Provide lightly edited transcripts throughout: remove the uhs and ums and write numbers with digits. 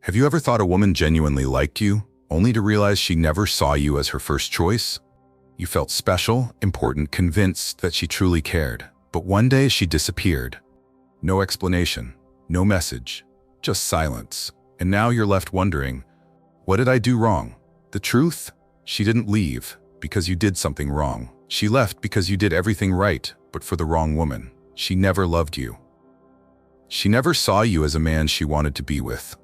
Have you ever thought a woman genuinely liked you, only to realize she never saw you as her first choice? You felt special, important, convinced that she truly cared. But one day she disappeared. No explanation, no message, just silence. And now you're left wondering, what did I do wrong? The truth? She didn't leave because you did something wrong. She left because you did everything right, but for the wrong woman. She never loved you. She never saw you as a man she wanted to be with.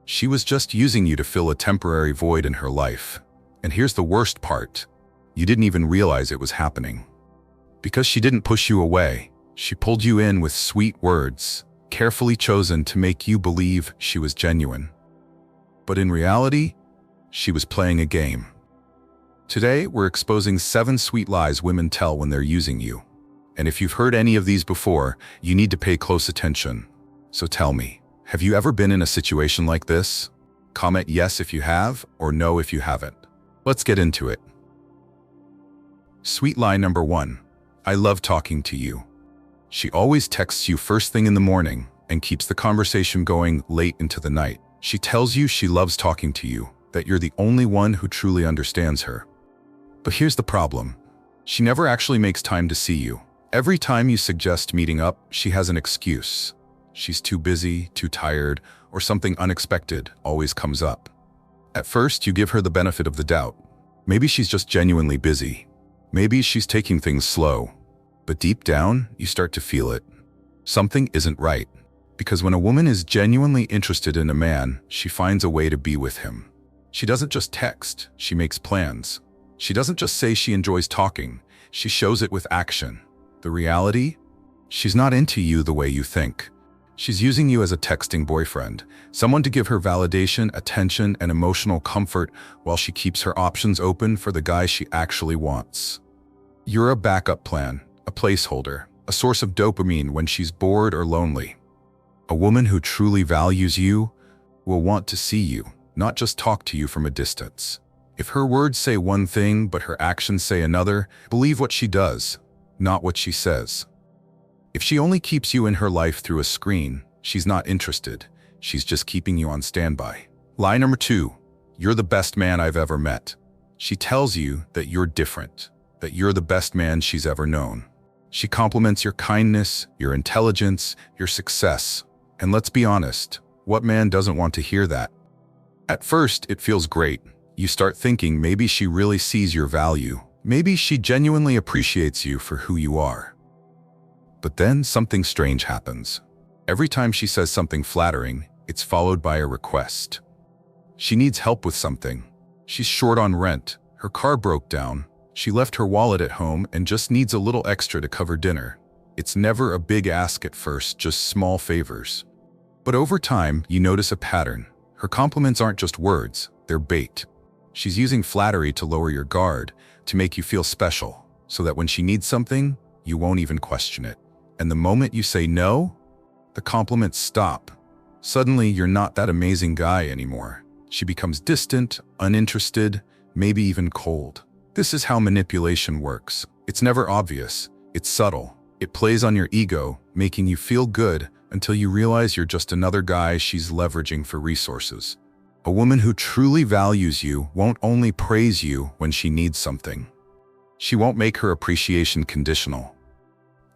She was just using you to fill a temporary void in her life. And here's the worst part. You didn't even realize it was happening. Because she didn't push you away, she pulled you in with sweet words, carefully chosen to make you believe she was genuine. But in reality, she was playing a game. Today, we're exposing 7 sweet lies women tell when they're using you. And if you've heard any of these before, you need to pay close attention. So tell me, have you ever been in a situation like this? Comment yes if you have, or no if you haven't. Let's get into it. Sweet lie number 1. I love talking to you. She always texts you first thing in the morning and keeps the conversation going late into the night. She tells you she loves talking to you, that you're the only one who truly understands her. But here's the problem. She never actually makes time to see you. Every time you suggest meeting up, she has an excuse. She's too busy, too tired, or something unexpected always comes up. At first, you give her the benefit of the doubt. Maybe she's just genuinely busy. Maybe she's taking things slow. But deep down, you start to feel it. Something isn't right. Because when a woman is genuinely interested in a man, she finds a way to be with him. She doesn't just text, she makes plans. She doesn't just say she enjoys talking, she shows it with action. The reality? She's not into you the way you think. She's using you as a texting boyfriend, someone to give her validation, attention, and emotional comfort while she keeps her options open for the guy she actually wants. You're a backup plan, a placeholder, a source of dopamine when she's bored or lonely. A woman who truly values you will want to see you, not just talk to you from a distance. If her words say one thing but her actions say another, believe what she does, not what she says. If she only keeps you in her life through a screen, she's not interested. She's just keeping you on standby. Lie number 2. You're the best man I've ever met. She tells you that you're different, that you're the best man she's ever known. She compliments your kindness, your intelligence, your success. And let's be honest, what man doesn't want to hear that? At first, it feels great. You start thinking maybe she really sees your value. Maybe she genuinely appreciates you for who you are. But then something strange happens. Every time she says something flattering, it's followed by a request. She needs help with something. She's short on rent, her car broke down, she left her wallet at home and just needs a little extra to cover dinner. It's never a big ask at first, just small favors. But over time, you notice a pattern. Her compliments aren't just words, they're bait. She's using flattery to lower your guard, to make you feel special, so that when she needs something, you won't even question it. And the moment you say no, the compliments stop. Suddenly, you're not that amazing guy anymore. She becomes distant, uninterested, maybe even cold. This is how manipulation works. It's never obvious. It's subtle. It plays on your ego, making you feel good until you realize you're just another guy she's leveraging for resources. A woman who truly values you won't only praise you when she needs something. She won't make her appreciation conditional.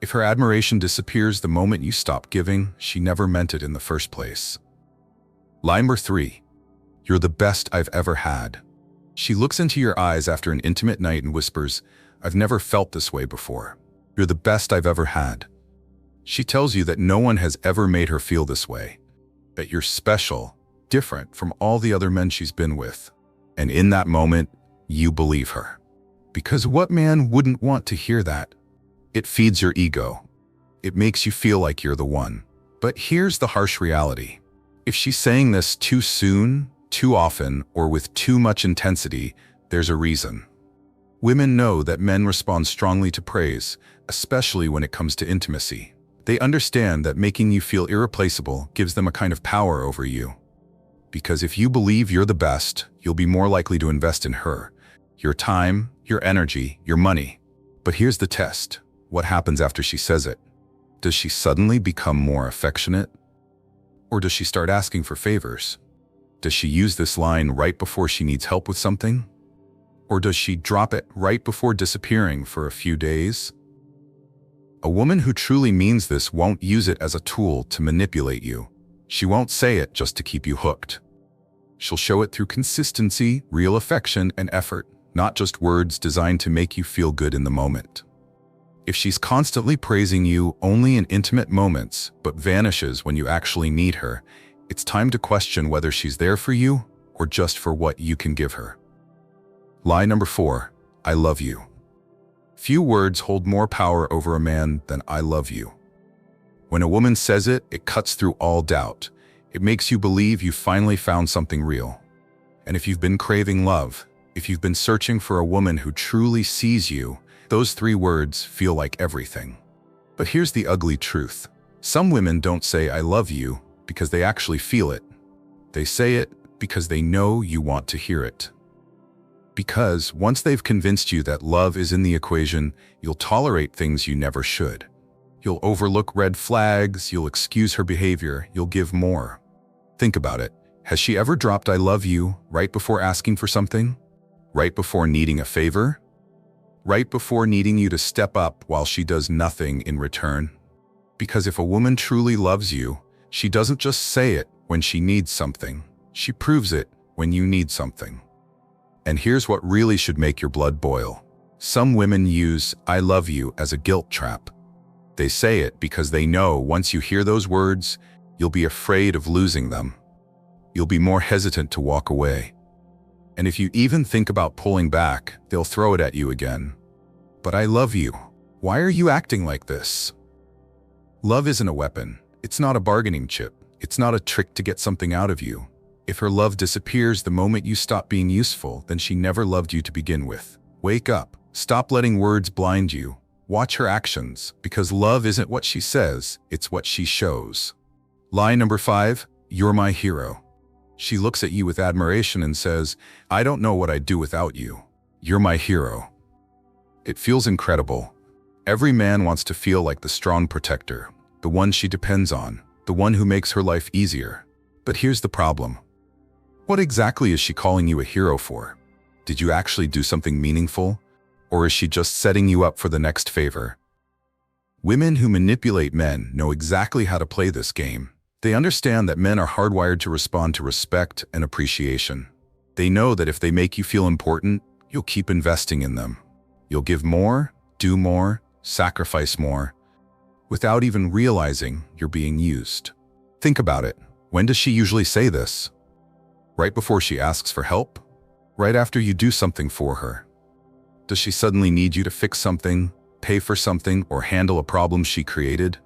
If her admiration disappears the moment you stop giving, she never meant it in the first place. Lie number 3. You're the best I've ever had. She looks into your eyes after an intimate night and whispers, I've never felt this way before. You're the best I've ever had. She tells you that no one has ever made her feel this way, that you're special, different from all the other men she's been with. And in that moment, you believe her. Because what man wouldn't want to hear that? It feeds your ego. It makes you feel like you're the one. But here's the harsh reality. If she's saying this too soon, too often, or with too much intensity, there's a reason. Women know that men respond strongly to praise, especially when it comes to intimacy. They understand that making you feel irreplaceable gives them a kind of power over you. Because if you believe you're the best, you'll be more likely to invest in her. Your time, your energy, your money. But here's the test. What happens after she says it? Does she suddenly become more affectionate? Or does she start asking for favors? Does she use this line right before she needs help with something? Or does she drop it right before disappearing for a few days? A woman who truly means this won't use it as a tool to manipulate you. She won't say it just to keep you hooked. She'll show it through consistency, real affection, and effort, not just words designed to make you feel good in the moment. If she's constantly praising you only in intimate moments, but vanishes when you actually need her, it's time to question whether she's there for you or just for what you can give her. Lie number 4, I love you. Few words hold more power over a man than I love you. When a woman says it, it cuts through all doubt. It makes you believe you finally found something real. And if you've been craving love, if you've been searching for a woman who truly sees you, those 3 words feel like everything. But here's the ugly truth. Some women don't say I love you because they actually feel it. They say it because they know you want to hear it. Because once they've convinced you that love is in the equation, you'll tolerate things you never should. You'll overlook red flags, you'll excuse her behavior, you'll give more. Think about it. Has she ever dropped I love you right before asking for something? Right before needing a favor? Right before needing you to step up while she does nothing in return? Because if a woman truly loves you, she doesn't just say it when she needs something. She proves it when you need something. And here's what really should make your blood boil. Some women use I love you as a guilt trap. They say it because they know once you hear those words, you'll be afraid of losing them. You'll be more hesitant to walk away. And if you even think about pulling back, they'll throw it at you again. But I love you. Why are you acting like this? Love isn't a weapon. It's not a bargaining chip. It's not a trick to get something out of you. If her love disappears the moment you stop being useful, then she never loved you to begin with. Wake up. Stop letting words blind you. Watch her actions, because love isn't what she says, it's what she shows. Lie number 5, you're my hero. She looks at you with admiration and says, I don't know what I'd do without you. You're my hero. It feels incredible. Every man wants to feel like the strong protector, the one she depends on, the one who makes her life easier. But here's the problem. What exactly is she calling you a hero for? Did you actually do something meaningful? Or is she just setting you up for the next favor? Women who manipulate men know exactly how to play this game. They understand that men are hardwired to respond to respect and appreciation. They know that if they make you feel important, you'll keep investing in them. You'll give more, do more, sacrifice more, without even realizing you're being used. Think about it. When does she usually say this? Right before she asks for help? Right after you do something for her? Does she suddenly need you to fix something, pay for something, or handle a problem she created?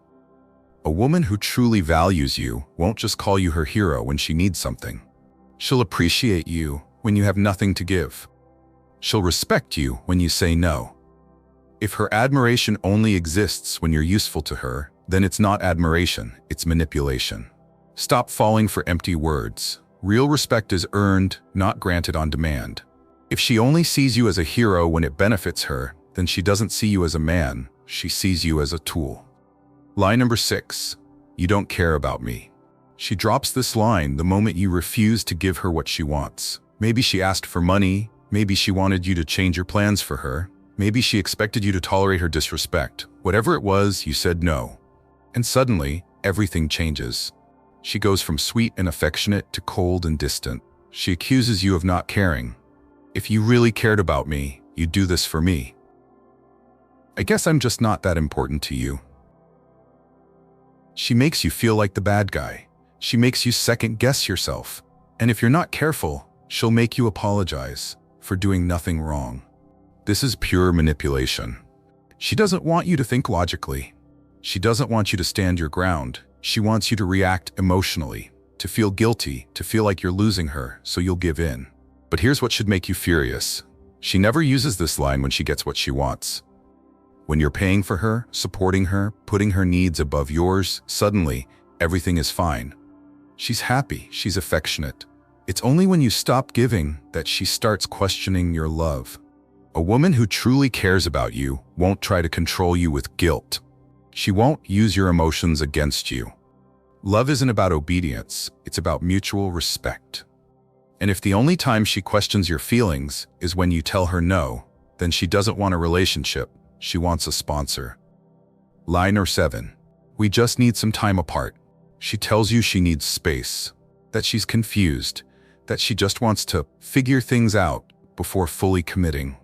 A woman who truly values you won't just call you her hero when she needs something. She'll appreciate you when you have nothing to give. She'll respect you when you say no. If her admiration only exists when you're useful to her, then it's not admiration, it's manipulation. Stop falling for empty words. Real respect is earned, not granted on demand. If she only sees you as a hero when it benefits her, then she doesn't see you as a man, she sees you as a tool. Lie number 6, you don't care about me. She drops this line the moment you refuse to give her what she wants. Maybe she asked for money, maybe she wanted you to change your plans for her, maybe she expected you to tolerate her disrespect. Whatever it was, you said no. And suddenly, everything changes. She goes from sweet and affectionate to cold and distant. She accuses you of not caring. If you really cared about me, you'd do this for me. I guess I'm just not that important to you. She makes you feel like the bad guy. She makes you second-guess yourself. And if you're not careful, she'll make you apologize for doing nothing wrong. This is pure manipulation. She doesn't want you to think logically. She doesn't want you to stand your ground. She wants you to react emotionally, to feel guilty, to feel like you're losing her, so you'll give in. But here's what should make you furious. She never uses this line when she gets what she wants. When you're paying for her, supporting her, putting her needs above yours, suddenly, everything is fine. She's happy, she's affectionate. It's only when you stop giving that she starts questioning your love. A woman who truly cares about you won't try to control you with guilt. She won't use your emotions against you. Love isn't about obedience, it's about mutual respect. And if the only time she questions your feelings is when you tell her no, then she doesn't want a relationship, she wants a sponsor. Lie number 7. We just need some time apart. She tells you she needs space, that she's confused, that she just wants to figure things out before fully committing.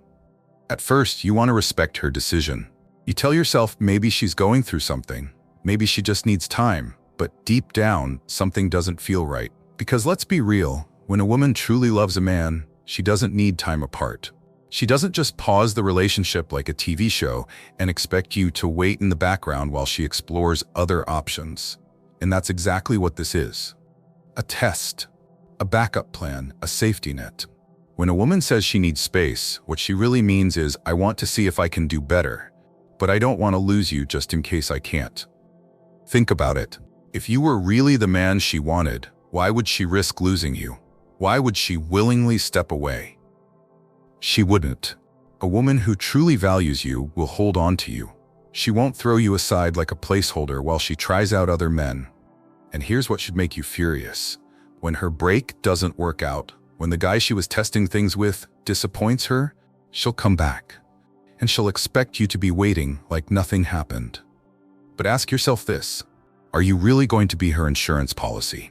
At first, you want to respect her decision. You tell yourself maybe she's going through something, maybe she just needs time, but deep down, something doesn't feel right. Because let's be real, when a woman truly loves a man, she doesn't need time apart. She doesn't just pause the relationship like a TV show and expect you to wait in the background while she explores other options. And that's exactly what this is. A test, a backup plan, a safety net. When a woman says she needs space, what she really means is, I want to see if I can do better, but I don't want to lose you just in case I can't. Think about it. If you were really the man she wanted, why would she risk losing you? Why would she willingly step away? She wouldn't. A woman who truly values you will hold on to you. She won't throw you aside like a placeholder while she tries out other men. And here's what should make you furious. When her break doesn't work out, when the guy she was testing things with disappoints her, she'll come back. And she'll expect you to be waiting like nothing happened. But ask yourself this. Are you really going to be her insurance policy?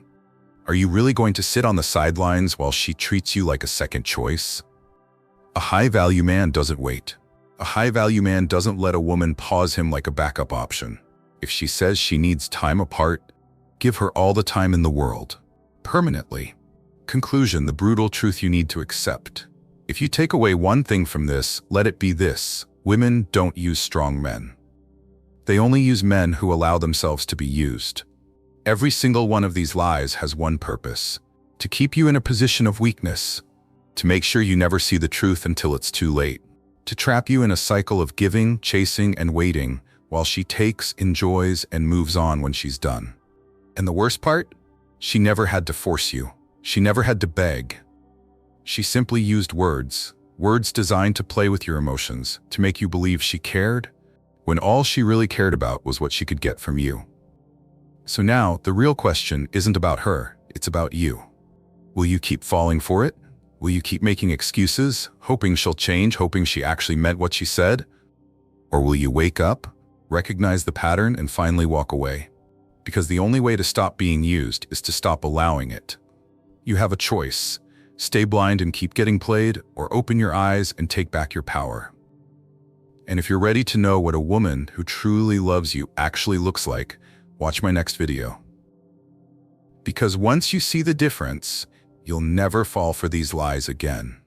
Are you really going to sit on the sidelines while she treats you like a second choice? A high-value man doesn't wait. A high-value man doesn't let a woman pause him like a backup option. If she says she needs time apart, give her all the time in the world. Permanently. Conclusion, the brutal truth you need to accept. If you take away one thing from this, let it be this. Women don't use strong men. They only use men who allow themselves to be used. Every single one of these lies has one purpose: to keep you in a position of weakness, to make sure you never see the truth until it's too late, to trap you in a cycle of giving, chasing, and waiting while she takes, enjoys, and moves on when she's done. And the worst part? She never had to force you. She never had to beg. She simply used words designed to play with your emotions, to make you believe she cared, when all she really cared about was what she could get from you. So now, the real question isn't about her, it's about you. Will you keep falling for it? Will you keep making excuses, hoping she'll change, hoping she actually meant what she said? Or will you wake up, recognize the pattern, and finally walk away? Because the only way to stop being used is to stop allowing it. You have a choice. Stay blind and keep getting played, or open your eyes and take back your power. And if you're ready to know what a woman who truly loves you actually looks like, watch my next video. Because once you see the difference, you'll never fall for these lies again.